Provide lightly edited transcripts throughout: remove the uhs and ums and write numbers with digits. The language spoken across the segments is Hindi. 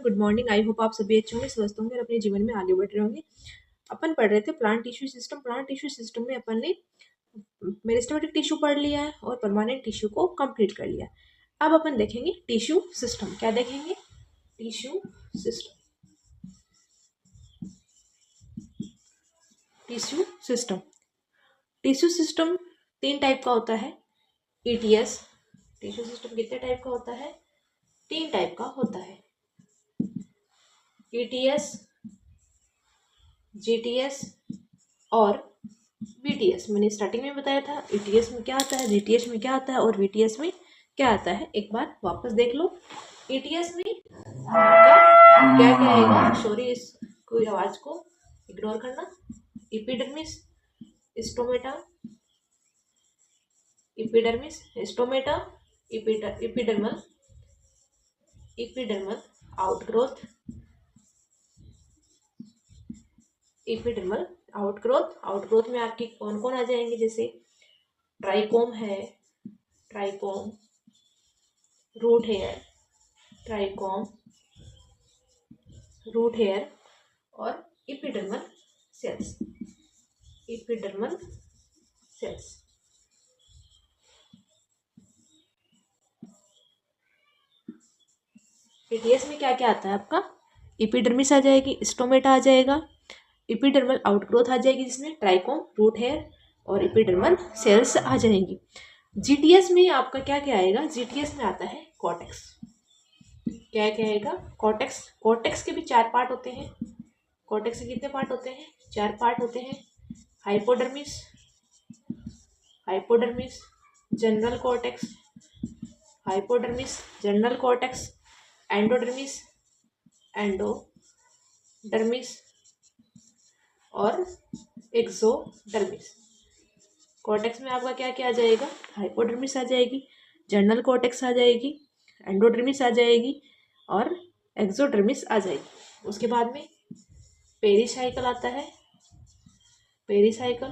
Good morning. आई होप आप सभी अच्छे होंगे, स्वस्थ होंगे और अपने जीवन में आगे बढ़ रहे होंगे। अपन पढ़ रहे थे plant tissue system. Plant tissue system में अपन ने मेरिस्टेमेटिक टिश्यू पढ़ लिया है और परमानेंट टिश्यू को कंप्लीट कर लिया। अब अपन देखेंगे टिश्यू सिस्टम। क्या देखेंगे? Tissue system. Tissue system tissue system 3 type का होता है। ईटीएस। टिश्यू सिस्टम कितने टाइप का होता है? 3 टाइप का होता है। ईटीएस, जीटीएस और वीटीएस। मैंने स्टार्टिंग में बताया था ईटीएस में क्या आता है, जीटीएस में क्या आता है और वीटीएस में क्या आता है। एक बार वापस देख लो। ईटीएस में आपका क्या क्या आएगा? सॉरी, इस कोई आवाज को इग्नोर करना। Epidermis, stomata, epidermis, stomata, epidermal, epidermal outgrowth, epidermal outgrowth में आपकी कौन कौन आ जाएंगे? जैसे ट्राइकोम है, trichome, root hair, trichome, root hair और epidermal cells. Epidermal cells. ETS में क्या क्या आता है आपका? इपिडर्मिस आ जाएगी, स्टोमेटा आ जाएगा, इपिडर्मल आउटग्रोथ आ जाएगी जिसमें ट्राइकोम, रूट हेयर और इपिडर्मल सेल्स आ जाएंगी। जीटीएस में आपका क्या क्या आएगा? जीटीएस में आता है कॉर्टेक्स। क्या क्या आएगा? कॉर्टेक्स। कॉर्टेक्स के भी 4 पार्ट होते हैं। कॉर्टेक्स के कितने पार्ट होते हैं? 4 पार्ट होते हैं। Hypodermis, hypodermis, general cortex, hypodermis, general cortex, endodermis, endodermis और एक्सोडर्मिस। कॉर्टेक्स में आपका क्या क्या आ जाएगा? हाइपोडर्मिस आ जाएगी, जनरल कॉर्टेक्स आ जाएगी, एंडोडर्मिस आ जाएगी और एक्सोडर्मिस आ जाएगी। उसके बाद में पेरीसाइकल आता है। पेरीसाइकल,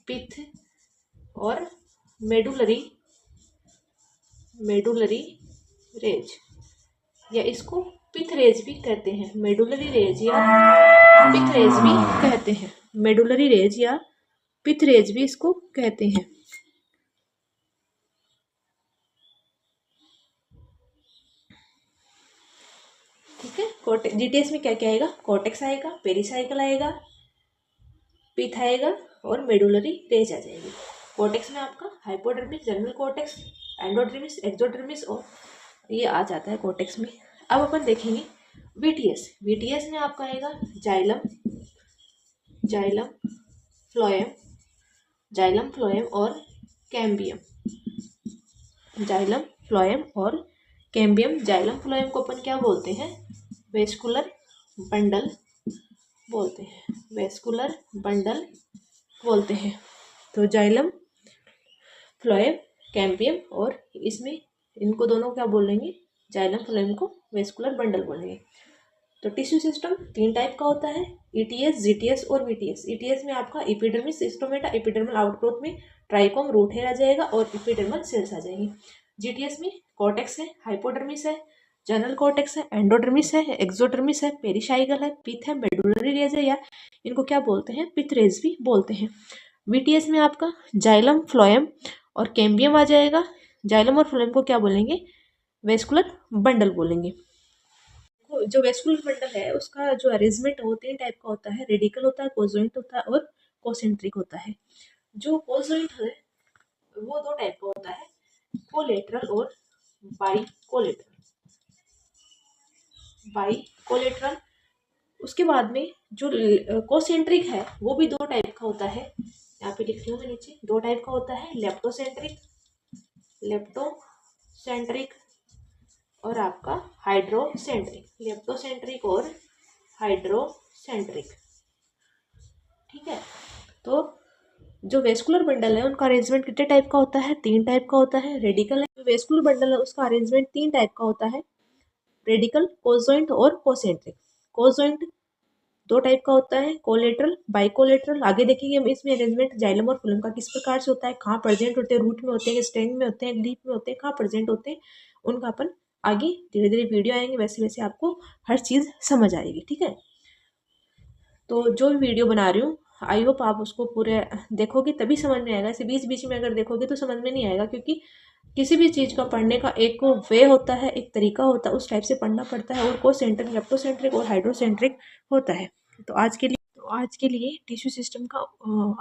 पिथ और मेडुलरी रेज, या इसको पिथ रेज भी कहते हैं। मेडुलरी रेज या पिथ रेज भी कहते हैं। मेडुलरी रेज या पिथ रेज भी इसको कहते हैं। ठीक है। जीटीएस में क्या क्या आएगा? कॉर्टेक्स आएगा, पेरीसाइकल आएगा, पिथ आएगा और मेडुलरी रेज आ जाएगी। कॉर्टेक्स में आपका हाइपोडर्मिस, जनरल कॉर्टेक्स, एंडोडर्मिस, एक्सोडर्मिस और ये आ जाता है कॉर्टेक्स में। अब अपन देखेंगे वीटीएस। वीटीएस में आपका आएगा xylem, xylem phloem, xylem phloem और कैम्बियम। जाइलम फ्लोएम और कैम्बियम। जाइलम फ्लोएम को अपन क्या बोलते हैं? वेस्कुलर बंडल बोलते हैं। वेस्कुलर बंडल बोलते हैं। तो जाइलम फ्लोएम, कैम्बियम और इसमें इनको दोनों क्या बोलेंगे? जाइलम फ्लोएम को वेस्कुलर बंडल बोलेंगे। तो टिश्यू सिस्टम 3 टाइप का होता है। ईटीएस, जीटीएस और वीटीएस। ईटीएस में आपका इपिडर्मिस, स्टोमेटा, इपिडर्मल आउटग्रोथ में ट्राइकोम, रूट हेयर आ जाएगा और इपिडर्मल सेल्स आ जाएंगी। जीटीएस में कॉर्टेक्स है, हाइपोडर्मिस है, जनरल कॉर्टेक्स है, एंडोडर्मिस है, एक्सोडर्मिस है, पेरिसाइकल है, पिथ है, मेडुलरी रेज है या इनको क्या बोलते हैं? पिथ रेज भी बोलते हैं। वीटीएस में आपका जाइलम, फ्लोएम और कैम्बियम आ जाएगा। जाइलम और फ्लोएम को क्या बोलेंगे? वेस्कुलर बंडल बोलेंगे। जो वेस्कुलर बंडल है उसका जो अरेंजमेंट है वो 3 टाइप का होता है। रेडिकल होता है, कोजॉइंट होता है और कोसेंट्रिक होता है। जो कोजॉइंट है वो 2 टाइप का होता है, कोलेटरल और बाई कोलेटरल। उसके बाद में जो कोसेंट्रिक है वो भी 2 टाइप का होता है। यहाँ पे लिख रही हूँ मैं नीचे। 2 टाइप का होता है, लेप्टोसेंट्रिक और आपका हाइड्रोसेंट्रिक। लेप्टोसेंट्रिक और हाइड्रोसेंट्रिक। ठीक है। तो जो वेस्कुलर बंडल है उनका अरेंजमेंट कितने टाइप का होता है? 3 टाइप का होता है। रेडिकल है, जो वेस्कुलर बंडल है उसका अरेंजमेंट 3 टाइप का होता है। रेडिकल, कोजॉइंट और कोसेंट्रिक। कोजॉइंट 2 टाइप का होता है, कोलेटरल, बाइकोलेटरल। आगे देखेंगे हम इसमें अरेंजमेंट जाइलम और फ्लोएम का किस प्रकार से होता है, कहाँ प्रेजेंट होते हैं, रूट में होते हैं, स्टेम में होते हैं, लीफ में होते हैं, कहाँ प्रेजेंट होते हैं, उनका अपन आगे धीरे धीरे वीडियो आएंगे वैसे वैसे आपको हर चीज़ समझ आएगी, ठीक है। तो जो भी वीडियो बना रही हूँ आई होप आप उसको पूरे देखोगे तभी समझ में आएगा। ऐसे बीच बीच में अगर देखोगे तो समझ में नहीं आएगा, क्योंकि किसी भी चीज़ का पढ़ने का एक वे होता है, एक तरीका होता है, उस टाइप से पढ़ना पड़ता है। और कोसेंट्रिक, लेप्टोसेंट्रिक और हाइड्रोसेंट्रिक होता है। तो आज के लिए टिश्यू सिस्टम का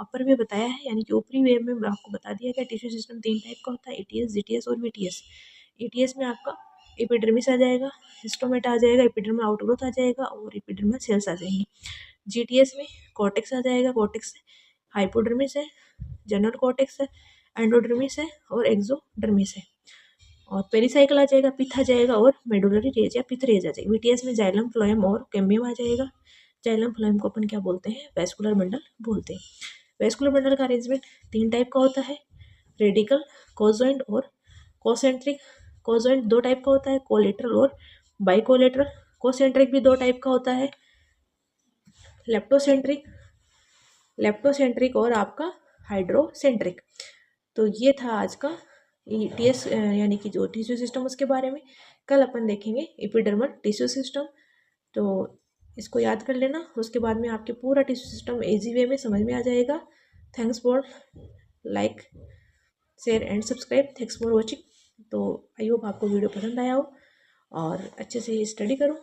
अपर वे बताया है, यानी कि ऊपरी वे में आपको बता दिया गया। टिश्यू सिस्टम 3 टाइप का होता है, एटीएस, जीटीएस और वीटीएस। एटीएस में आपका एपिडर्मिस आ जाएगा, हिस्टोमेटा आ जाएगा, एपिडर्मल आउटग्रोथ आ जाएगा और एपिडर्मल सेल्स आ जाएंगी। जीटीएस में कॉर्टेक्स आ जाएगा, कॉर्टेक्स हाइपोडर्मिस है, जनरल कॉर्टेक्स है, एंडोडर्मिस है और एक्सोडर्मिस है। और पेरिसाइकिल आ जाएगा, पिथ आ जाएगा और मेडुलरी रेज या पिथ रेज आ जाएगी। वीटीएस में जाइलम, फ्लोएम और कैम्बियम आ जाएगा। जाइलम फ्लोएम को अपन क्या बोलते हैं, वैस्कुलर बंडल बोलते हैं। वैस्कुलर बंडल का अरेंजमेंट 3 टाइप का होता है, रेडिकल, कोजॉइंट और कोसेंट्रिक। कोजॉइंट 2 टाइप का होता है, कोलेटरल और बाइकोलेटरल। कोसेंट्रिक भी 2 टाइप का होता है, लेप्टोसेंट्रिक और आपका हाइड्रोसेंट्रिक। तो ये था आज का टीएस यानी कि जो टिश्यू सिस्टम उसके बारे में। कल अपन देखेंगे एपिडर्मल टिश्यू सिस्टम। तो इसको याद कर लेना, उसके बाद में आपके पूरा टिश्यू सिस्टम इजी वे में समझ में आ जाएगा। Thanks for like, share and subscribe. Thanks for watching. तो आई होप आपको वीडियो पसंद आया हो और अच्छे से स्टडी करो।